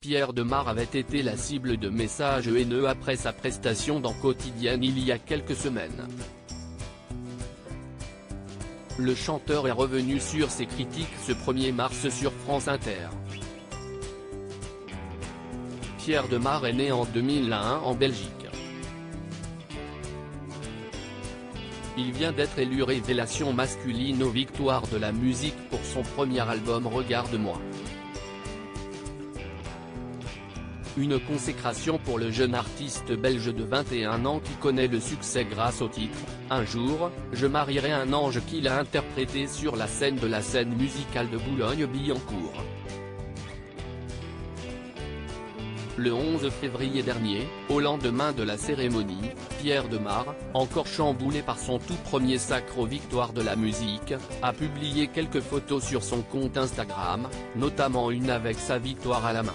Pierre Demar avait été la cible de messages haineux après sa prestation dans Quotidienne il y a quelques semaines. Le chanteur est revenu sur ses critiques ce 1er mars sur France Inter. Pierre Demar est né en 2001 en Belgique. Il vient d'être élu révélation masculine aux Victoires de la musique pour son premier album Regarde-moi. Une consécration pour le jeune artiste belge de 21 ans qui connaît le succès grâce au titre « Un jour, je marierai un ange » qu'il a interprété sur la scène de la scène musicale de Boulogne-Billancourt. Le 11 février dernier, au lendemain de la cérémonie, Pierre Demar, encore chamboulé par son tout premier sacre aux Victoires de la musique, a publié quelques photos sur son compte Instagram, notamment une avec sa victoire à la main.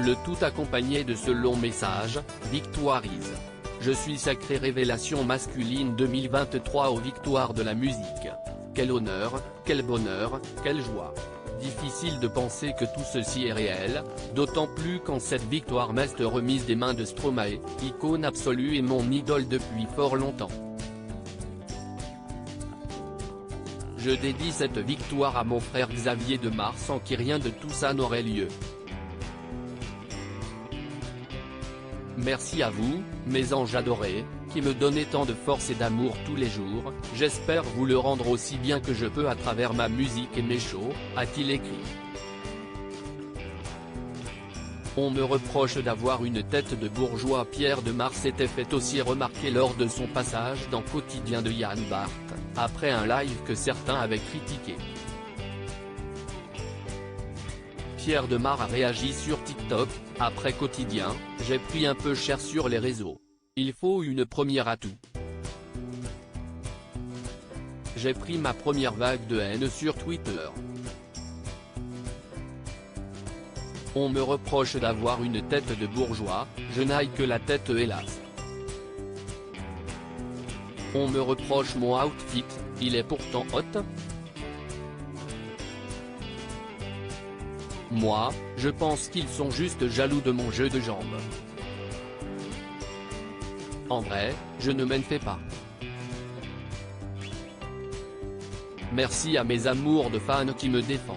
Le tout accompagné de ce long message, « Victoirise. Je suis sacrée révélation masculine 2023 aux Victoires de la musique. Quel honneur, quel bonheur, quelle joie. Difficile de penser que tout ceci est réel, d'autant plus quand cette victoire m'est remise des mains de Stromae, icône absolue et mon idole depuis fort longtemps. Je dédie cette victoire à mon frère Xavier Demar sans qui rien de tout ça n'aurait lieu. Merci à vous, mes anges adorés, qui me donnez tant de force et d'amour tous les jours, j'espère vous le rendre aussi bien que je peux à travers ma musique et mes shows, a-t-il écrit. On me reproche d'avoir une tête de bourgeois. Pierre Demar s'était fait aussi remarquer lors de son passage dans Quotidien de Yann Barth, après un live que certains avaient critiqué. Pierre Demar a réagi sur TikTok, après Quotidien, j'ai pris un peu cher sur les réseaux. Il faut une première atout. J'ai pris ma première vague de haine sur Twitter. On me reproche d'avoir une tête de bourgeois, je n'aille que la tête hélas. On me reproche mon outfit, il est pourtant hot. Moi, je pense qu'ils sont juste jaloux de mon jeu de jambes. En vrai, je ne m'en fais pas. Merci à mes amours de fans qui me défendent.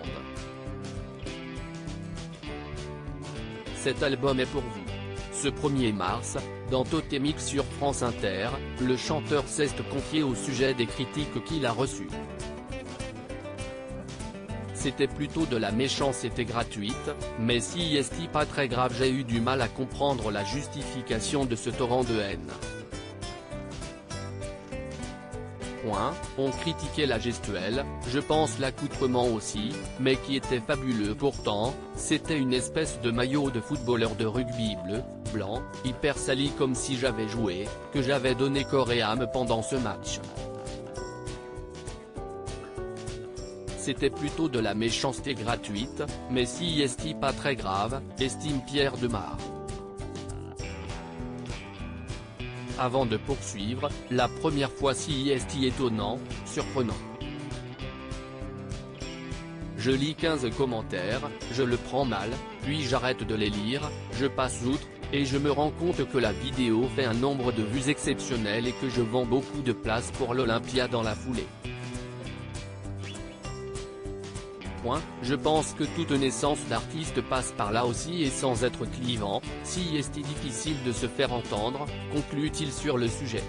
Cet album est pour vous. Ce 1er mars, dans Totemix sur France Inter, le chanteur s'est confié au sujet des critiques qu'il a reçues. C'était plutôt de la méchanceté gratuite, mais si est pas très grave, j'ai eu du mal à comprendre la justification de ce torrent de haine. On critiquait la gestuelle, je pense l'accoutrement aussi, mais qui était fabuleux pourtant, c'était une espèce de maillot de footballeur de rugby bleu, blanc, hyper sali comme si j'avais joué, que j'avais donné corps et âme pendant ce match. C'était plutôt de la méchanceté gratuite, mais si est pas très grave, estime Pierre Demar. Avant de poursuivre, la première fois si est étonnant, surprenant. Je lis 15 commentaires, je le prends mal, puis j'arrête de les lire, je passe outre, et je me rends compte que la vidéo fait un nombre de vues exceptionnel et que je vends beaucoup de places pour l'Olympia dans la foulée. Je pense que toute naissance d'artiste passe par là aussi et sans être clivant, si est difficile de se faire entendre, conclut-il sur le sujet.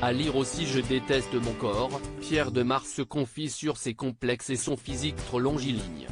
À lire aussi je déteste mon corps, Pierre Demar se confie sur ses complexes et son physique trop longiligne.